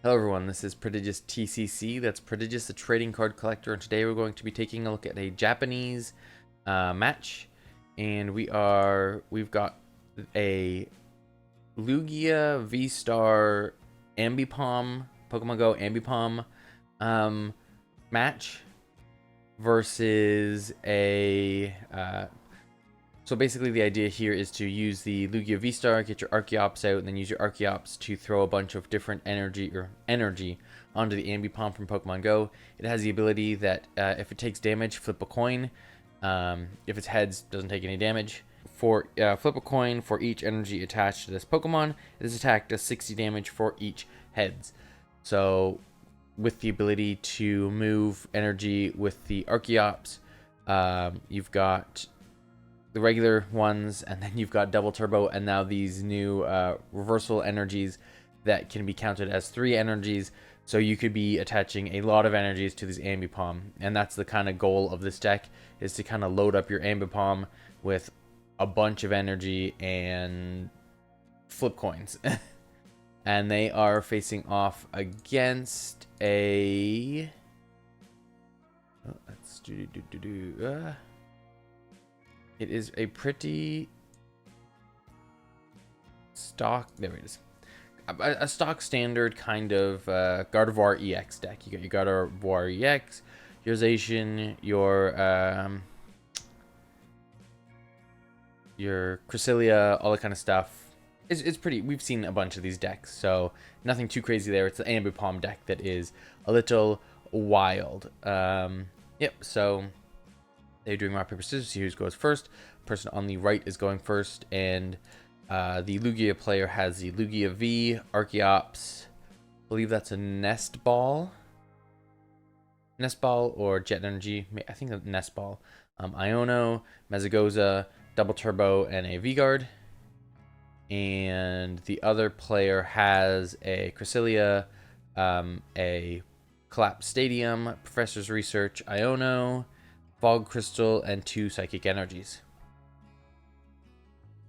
Hello everyone, this is Prodigious TCC, that's Prodigious the Trading Card Collector, and today we're going to be taking a look at a Japanese match, and we've got a Lugia V-Star Ambipom, Pokemon Go Ambipom match versus a so basically the idea here is to use the Lugia V-Star, get your Archeops out, and then use your Archeops to throw a bunch of different energy onto the Ambipom from Pokemon Go. It has the ability that if it takes damage, flip a coin. If it's heads, doesn't take any damage. For flip a coin for each energy attached to this Pokemon. This attack does 60 damage for each heads. So with the ability to move energy with the Archeops, you've got the regular ones, and then you've got double turbo, and now these new reversal energies that can be counted as 3 energies. So you could be attaching a lot of energies to these Ambipom, and that's the kind of goal of this deck, is to kind of load up your Ambipom with a bunch of energy and flip coins. And they are facing off against a it is a pretty stock. There it is. A stock standard kind of Gardevoir EX deck. You got your Gardevoir EX, your Zacian, your Cresselia, all that kind of stuff. It's pretty. We've seen a bunch of these decks, so nothing too crazy there. It's the Ambipom deck that is a little wild. Yep. So they're doing rock, paper, scissors. See who goes first. Person on the right is going first, and the Lugia player has the Lugia V, Archeops. I believe that's a Nest Ball. Nest Ball or Jet Energy. I think a Nest Ball. Iono, Mezagoza, Double Turbo, and a V-Guard. And the other player has a Cresselia, a Collapse Stadium, Professor's Research, Iono, Fog Crystal, and 2 Psychic Energies.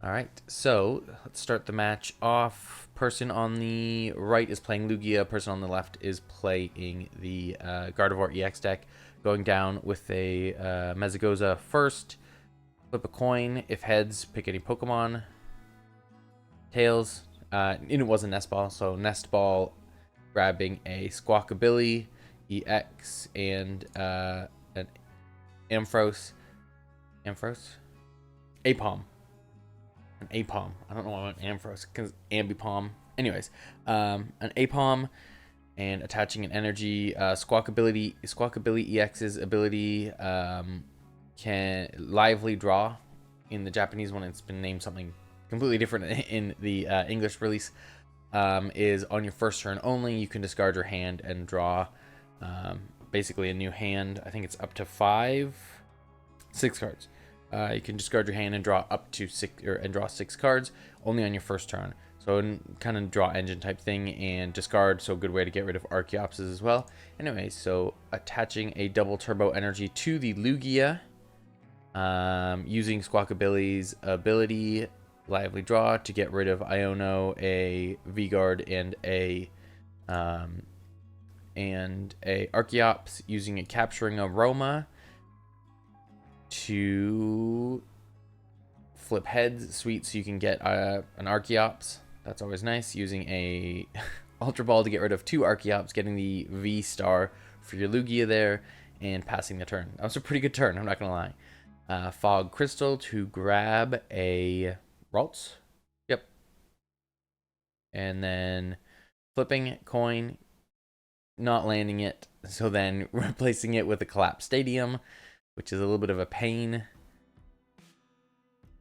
Alright, so let's start the match off. Person on the right is playing Lugia. Person on the left is playing the Gardevoir EX deck. Going down with a Mezagoza first. Flip a coin. If heads, pick any Pokemon. Tails. And it was a Nest Ball, so Nest Ball grabbing a Squawkabilly EX and an Ampharos. Apom. An Apom. I don't know why I went Ampharos, because Ambipom. Anyways, an Apom and attaching an energy. Squawkabilly EX's ability can lively draw. In the Japanese one, it's been named something completely different in the English release. Is on your first turn only. You can discard your hand and draw basically a new hand. I think it's up to 6 cards. You can discard your hand and draw up to 6, and draw 6 cards only on your first turn. So kind of draw engine type thing, and discard. So a good way to get rid of Archeopses as well. Anyway, so attaching a double turbo energy to the Lugia, using Squawkabilly's ability Lively Draw to get rid of Iono, a V-Guard, and a Archeops, using a Capturing Aroma to flip heads. Sweet, so you can get an Archeops. That's always nice. Using a Ultra Ball to get rid of 2 Archeops, getting the V-Star for your Lugia there, and passing the turn. That was a pretty good turn, I'm not going to lie. Fog Crystal to grab a Ralts. Yep. And then flipping coin, not landing it, so then replacing it with a Collapse Stadium, which is a little bit of a pain,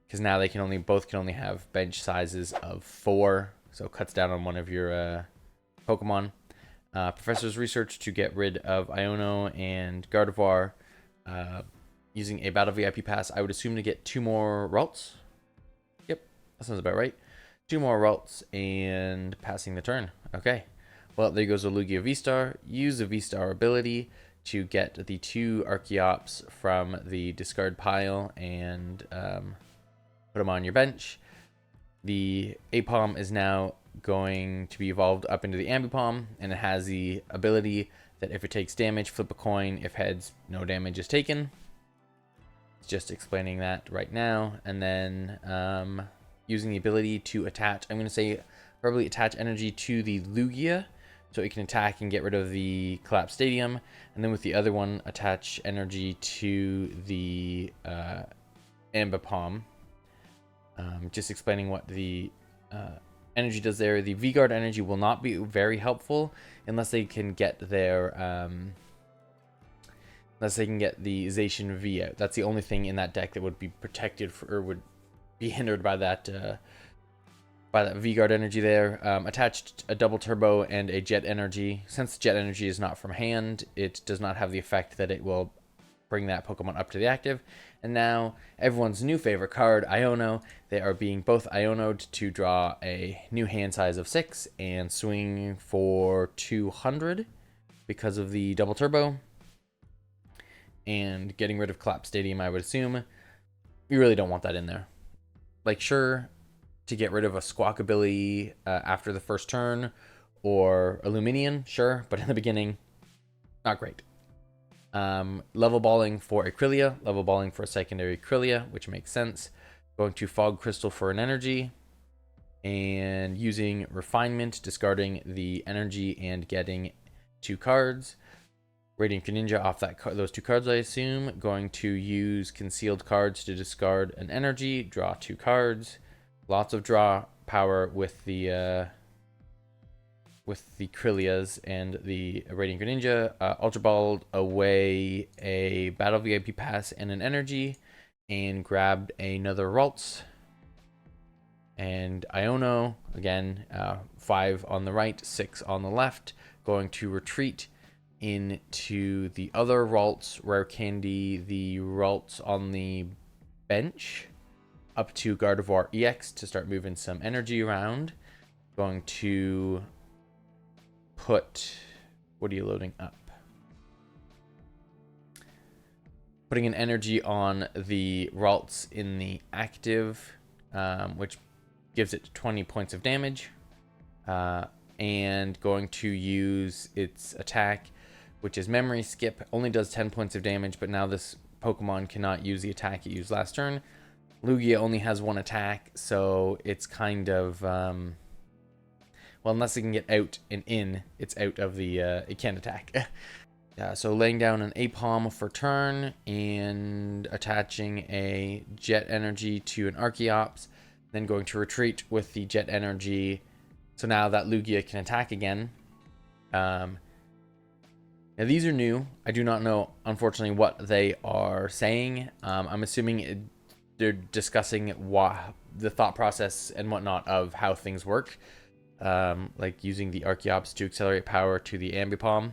because now they both can only have bench sizes of 4, so it cuts down on one of your Pokemon. Professor's Research to get rid of Iono and Gardevoir, using a Battle VIP Pass. I would assume to get 2 more Ralts. Yep, that sounds about right. 2 more Ralts and passing the turn. Okay, well, there goes the Lugia V-Star. Use the V-Star ability to get the 2 Archeops from the discard pile and put them on your bench. The Apom is now going to be evolved up into the Ambipom, and it has the ability that if it takes damage, flip a coin. If heads, no damage is taken. It's just explaining that right now. And then using the ability to attach, I'm going to say probably attach energy to the Lugia, so it can attack and get rid of the collapsed stadium. And then with the other one, attach energy to the Ambipom. Just explaining what the energy does there. The V-Guard energy will not be very helpful unless they can get their unless they can get the Zacian V out. That's the only thing in that deck that would be protected for, or would be hindered by that V-Guard energy there. Attached a double turbo and a jet energy. Since jet energy is not from hand, it does not have the effect that it will bring that Pokemon up to the active. And now everyone's new favorite card, Iono. They are being both Iono'd to draw a new hand size of 6 and swing for 200 because of the double turbo. And getting rid of Collapse Stadium, I would assume. You really don't want that in there. Like, sure, to get rid of a Squawkabilly after the first turn, or Illuminion, sure, but in the beginning, not great. Level balling for a Krylia, level balling for a secondary Krylia, which makes sense. Going to Fog Crystal for an energy, and using Refinement, discarding the energy and getting 2 cards. Radiant Greninja off those 2 cards, I assume. Going to use Concealed Cards to discard an energy, draw 2 cards. Lots of draw power with the Krylias and the Radiant Greninja. Ultra Balled away a Battle VIP Pass and an energy, and grabbed another Ralts. And Iono, again, 5 on the right, 6 on the left. Going to retreat into the other Ralts, Rare Candy, the Ralts on the bench, up to Gardevoir EX to start moving some energy around. Going to put, what are you loading up? Putting an energy on the Ralts in the active, which gives it 20 points of damage. And going to use its attack, which is Memory Skip. Only does 10 points of damage, but now this Pokemon cannot use the attack it used last turn. Lugia only has 1 attack, so it's kind of, well, unless it can get out and in, it's out of the, it can't attack. So laying down an Apom for turn, and attaching a Jet Energy to an Archeops, then going to retreat with the Jet Energy, so now that Lugia can attack again. Now these are new. I do not know, unfortunately, what they are saying. I'm assuming they're discussing the thought process and whatnot of how things work. Like using the Archeops to accelerate power to the Ambipom.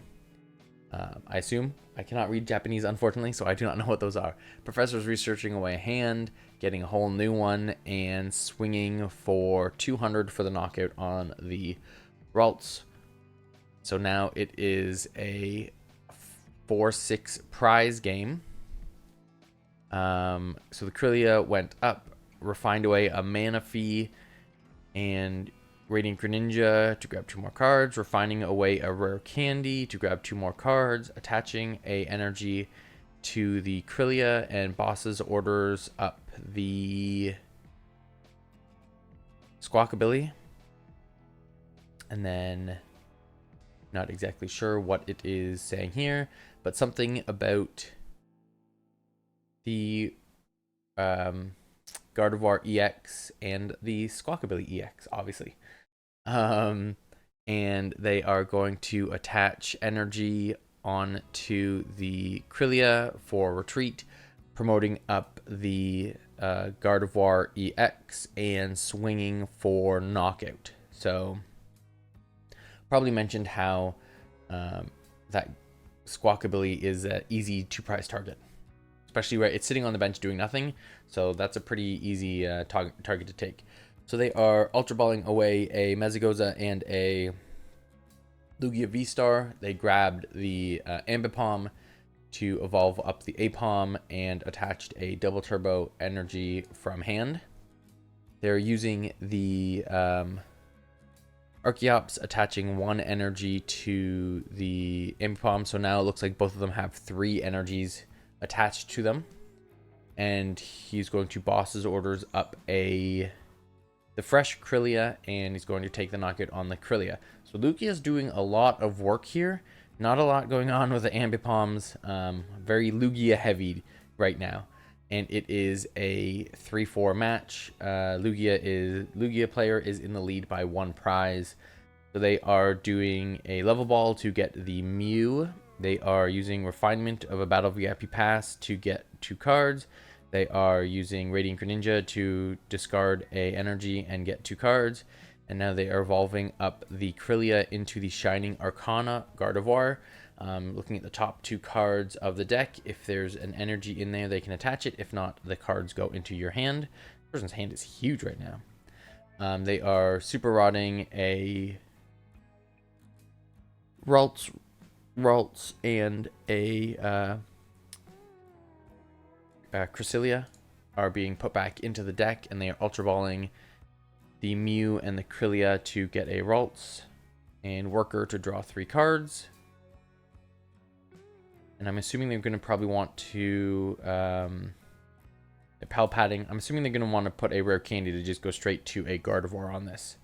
I assume. I cannot read Japanese, unfortunately, so I do not know what those are. Professor's researching away a hand, getting a whole new one, and swinging for 200 for the knockout on the Ralts. So now it is a 4-6 prize game. So the Krylia went up, refined away a Manaphy and Radiant Greninja to grab 2 more cards, refining away a Rare Candy to grab 2 more cards, attaching a energy to the Krylia, and Boss's orders up the Squawkabilly. And then, not exactly sure what it is saying here, but something about the Gardevoir EX and the Squawkabilly EX, obviously. And they are going to attach energy onto the Krylia for retreat, promoting up the Gardevoir EX and swinging for knockout. So probably mentioned how that Squawkabilly is an easy 2-prize target, especially where it's sitting on the bench doing nothing. So that's a pretty easy target to take. So they are Ultra Balling away a Mezagoza and a Lugia V-Star. They grabbed the Ambipom to evolve up the Apom and attached a double turbo energy from hand. They're using the Archeops attaching 1 energy to the Ambipom. So now it looks like both of them have 3 energies attached to them. And he's going to boss's orders up the fresh Krillia, and he's going to take the knockout on the Krillia. So Lugia is doing a lot of work here. Not a lot going on with the Ambipoms. Very Lugia heavy right now. And it is a 3-4 match. Lugia player is in the lead by 1 prize. So they are doing a level ball to get the Mew. They are using Refinement of a Battle VIP Pass to get 2 cards. They are using Radiant Greninja to discard a energy and get 2 cards. And now they are evolving up the Krillia into the Shining Arcana Gardevoir. Looking at the top 2 cards of the deck, if there's an energy in there, they can attach it. If not, the cards go into your hand. This person's hand is huge right now. They are super rodding a Ralts and a Cresselia are being put back into the deck, and they are Ultra Balling the Mew and the Krillia to get a Ralts, and Worker to draw 3 cards. And I'm assuming they're going to probably want to Pal Padding. I'm assuming they're going to want to put a Rare Candy to just go straight to a Gardevoir on this.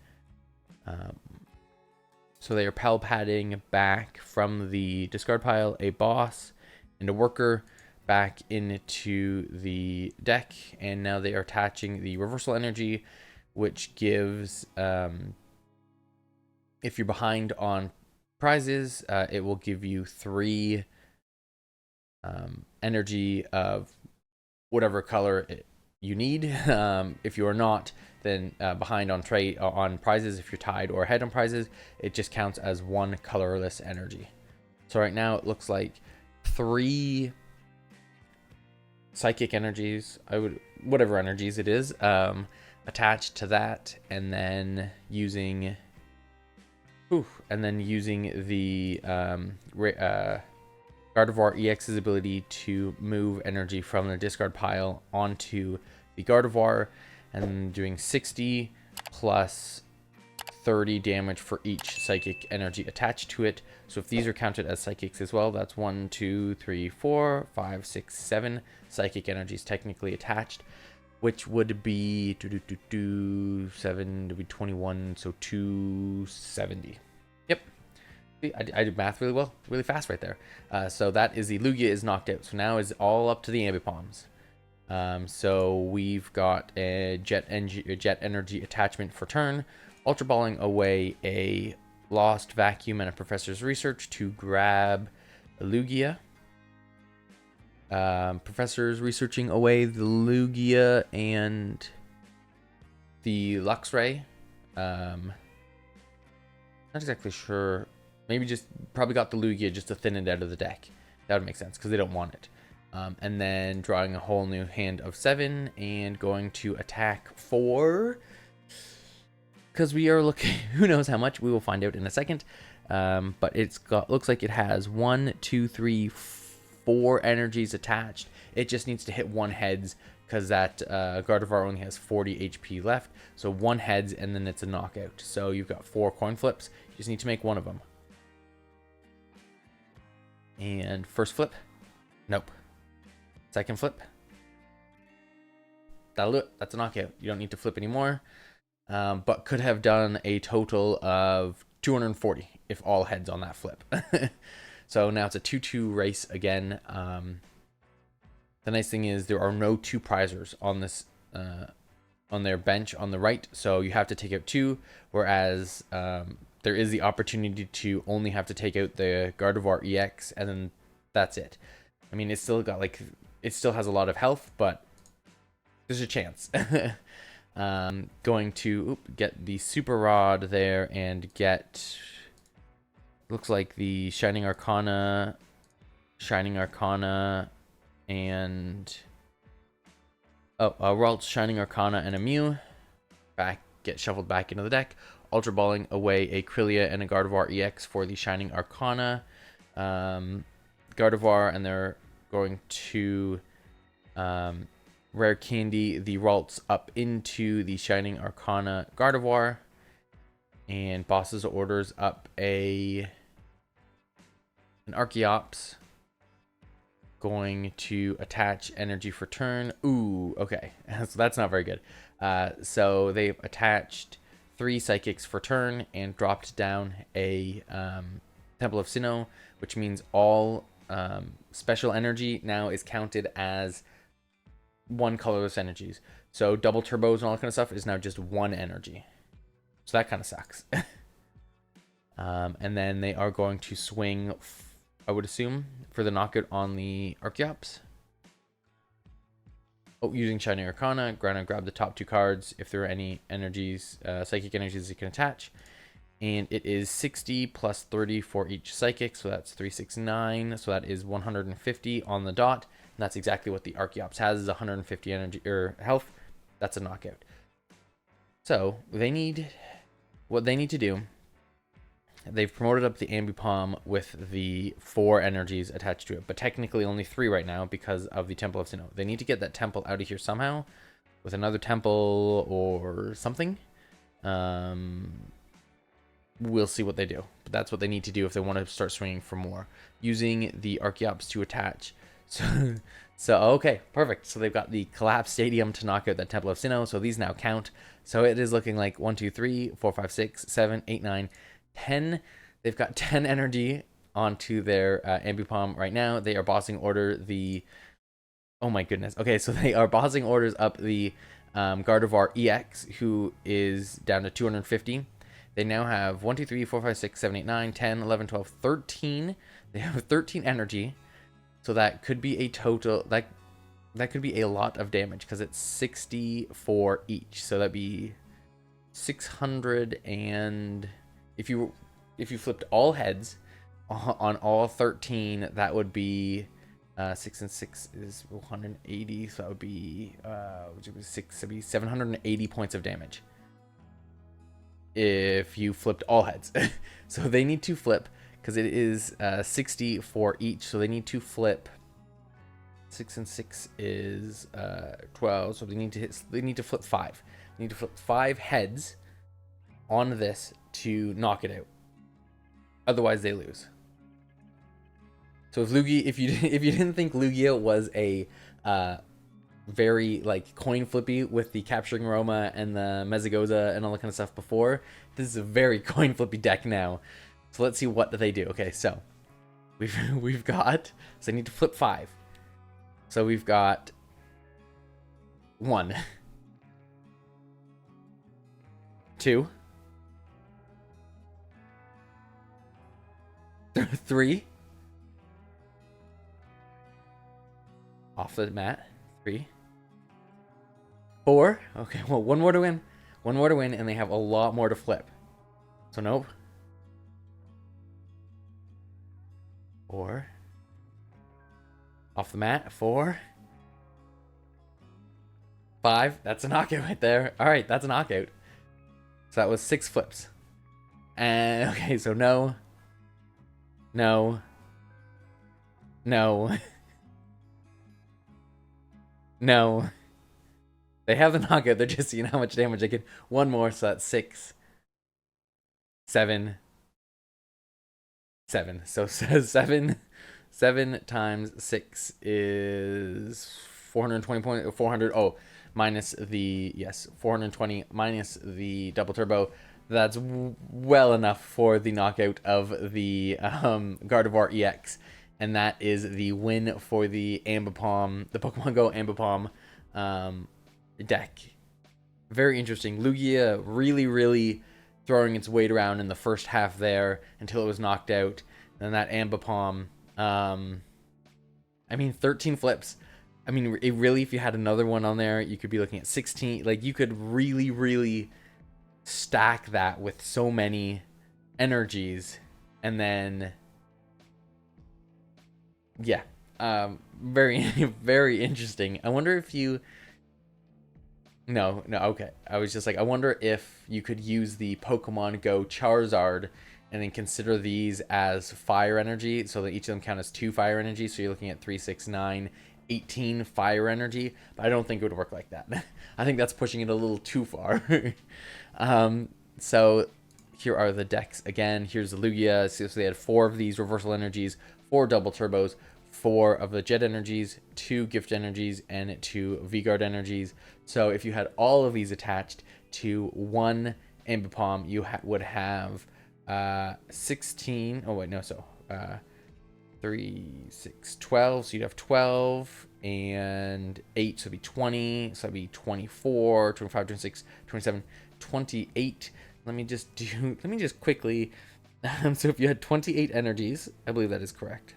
So they are Pal Padding back from the discard pile a Boss and a Worker back into the deck, and now they are attaching the Reversal Energy, which gives, if you're behind on prizes, it will give you 3 energy of whatever color you need. If you are not, then behind on prizes, if you're tied or ahead on prizes, it just counts as 1 colorless energy. So right now it looks like 3 psychic energies, whatever energies it is, attached to that, and then using the Gardevoir EX's ability to move energy from the discard pile onto the Gardevoir, and doing 60 plus 30 damage for each psychic energy attached to it. So if these are counted as psychics as well, that's 1, 2, 3, 4, 5, 6, 7 psychic energies technically attached, which would be 7 to be 21, so 270. Yep. I did math really well, really fast right there. So that is the Lugia is knocked out. So now is all up to the Ambipoms. So we've got a jet energy attachment for turn, Ultra Balling away a Lost Vacuum and a Professor's Research to grab a Lugia. Professor's researching away the Lugia and the Luxray. Not exactly sure. Maybe just probably got the Lugia just to thin it out of the deck. That would make sense because they don't want it. And then drawing a whole new hand of 7 and going to attack 4. Because we are looking, who knows how much, we will find out in a second. But looks like it has 1, 2, 3, 4 energies attached. It just needs to hit 1 heads because that Gardevoir only has 40 HP left. So 1 heads and then it's a knockout. So you've got 4 coin flips. You just need to make 1 of them. And first flip. Nope. Second flip. That'll do it. That's a knockout. You don't need to flip anymore. But could have done a total of 240 if all heads on that flip. So now it's a 2-2 race again. The nice thing is there are no 2 prizers on this on their bench on the right, so you have to take out 2, whereas there is the opportunity to only have to take out the Gardevoir EX, and then that's it. I mean, it's still got it still has a lot of health, but there's a chance. Going to get the Super Rod there and get, looks like the Shining Arcana, and Ralts, Shining Arcana, and a Mew. Get shuffled back into the deck. Ultra Balling away a Krillia and a Gardevoir EX for the Shining Arcana. Gardevoir, and they're going to Rare Candy the Ralts up into the Shining Arcana Gardevoir. And boss's orders up an Archeops. Going to attach energy for turn. Ooh, okay. So that's not very good. So they've attached 3 psychics for turn and dropped down a Temple of Sinnoh, which means all special energy now is counted as 1 colorless energies. So double turbos and all that kind of stuff is now just 1 energy. So that kind of sucks. And then they are going to swing, I would assume, for the knockout on the Archeops. Oh, using Shiny Arcana, grab the top 2 cards if there are any energies, psychic energies you can attach. And it is 60 plus 30 for each psychic, so that's 369. So that is 150 on the dot. And that's exactly what the Archeops has, is 150 energy or health. That's a knockout. So what they need to do. They've promoted up the Ambipom with the 4 energies attached to it, but technically only 3 right now because of the Temple of Sinnoh. They need to get that temple out of here somehow with another temple or something. We'll see what they do, but that's what they need to do if they want to start swinging for more, using the Archeops to attach. So okay, perfect. So they've got the collapsed stadium to knock out that Temple of Sinnoh. So these now count. So it is looking like 1, 2, 3, 4, 5, 6, 7, 8, 9, 10. They've got 10 energy onto their Ambipom right now. They are bossing order the... Oh my goodness. Okay, so they are bossing orders up the Gardevoir EX, who is down to 250. They now have 1, 2, 3, 4, 5, 6, 7, 8, 9, 10, 11, 12, 13. They have 13 energy. So that could be a total... That could be a lot of damage because it's 60 for each. So that'd be 600 and... If you flipped all heads on all 13, that would be 6 and 6 is 180, so that would be 6. That'd be 780 points of damage if you flipped all heads. So they need to flip because it is 60 for each. So they need to flip. 6 and 6 is 12. So they need to flip 5. They need to flip 5 heads on this to knock it out. Otherwise they lose. So if you didn't think Lugia was a very like coin flippy with the Capturing Roma and the Mezagoza and all that kind of stuff before, this is a very coin flippy deck now. So let's see what they do. Okay, so we've got, so I need to flip 5. So we've got 1, 2, 3, off the mat, 3, 4, okay, well, 1 more to win, and they have a lot more to flip, so nope, 4, off the mat, 4, 5, that's a knockout right there. Alright, that's a knockout. So that was 6 flips. And, okay, so no. No. No. No. They have the knockout, they're just seeing how much damage they get. 1 more, so that's 6. 7. 7. So 7 times 6 is 420 points. 400. Oh, minus the, yes, 420 minus the double turbo. That's well enough for the knockout of the Gardevoir EX. And that is the win for the Ambipom, the Pokemon Go Ambipom deck. Very interesting. Lugia really throwing its weight around in the first half there until it was knocked out. And that Ambipom, I mean, 13 flips. I mean, it really, if you had another one on there, you could be looking at 16. Like, you could really stack that with so many energies. And then, yeah, very interesting. I wonder if you... No, okay. I was just like, I wonder if you could use the Pokemon Go Charizard and then consider these as fire energy, so that each of them count as 2 fire energy. So you're looking at 3, 6, 9, 18 fire energy. But I don't think it would work like that. I think that's pushing it a little too far. So here are the decks again. Here's the Lugia. So they had 4 of these reversal energies, 4 double turbos, 4 of the jet energies, 2 gift energies, and 2 V-Guard energies. So if you had all of these attached to one Ambipom, you would have 16. Oh wait, no. So 3, 6, 12. So you'd have 12 and 8. So it'd be 20. So it'd be 24, 25, 26, 27, 28. Let me just quickly. So if you had 28 energies, I believe that is correct.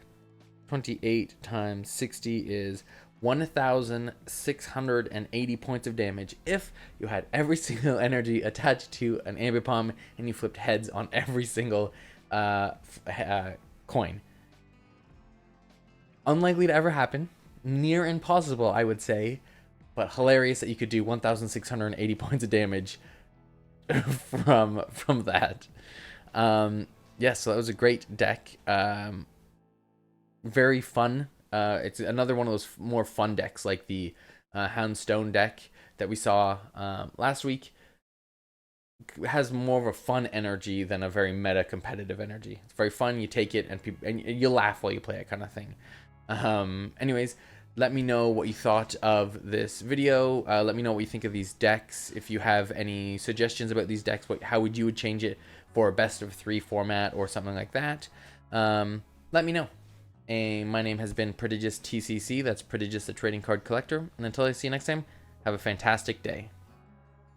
28 times 60 is 1,680 points of damage if you had every single energy attached to an Ambipom and you flipped heads on every single coin. Unlikely to ever happen. Near impossible, I would say. But hilarious that you could do 1,680 points of damage from that. Yes, so that was a great deck. Very fun. It's another one of those more fun decks, like the Houndstone deck that we saw last week. It has more of a fun energy than a very meta competitive energy. It's very fun. You take it and you laugh while you play it, kind of thing. Anyways, let me know what you thought of this video. Let me know what you think of these decks. If you have any suggestions about these decks, how would you change it for a best of 3 format or something like that? Let me know. And my name has been Prodigious TCC. That's Prodigious the Trading Card Collector. And until I see you next time, have a fantastic day.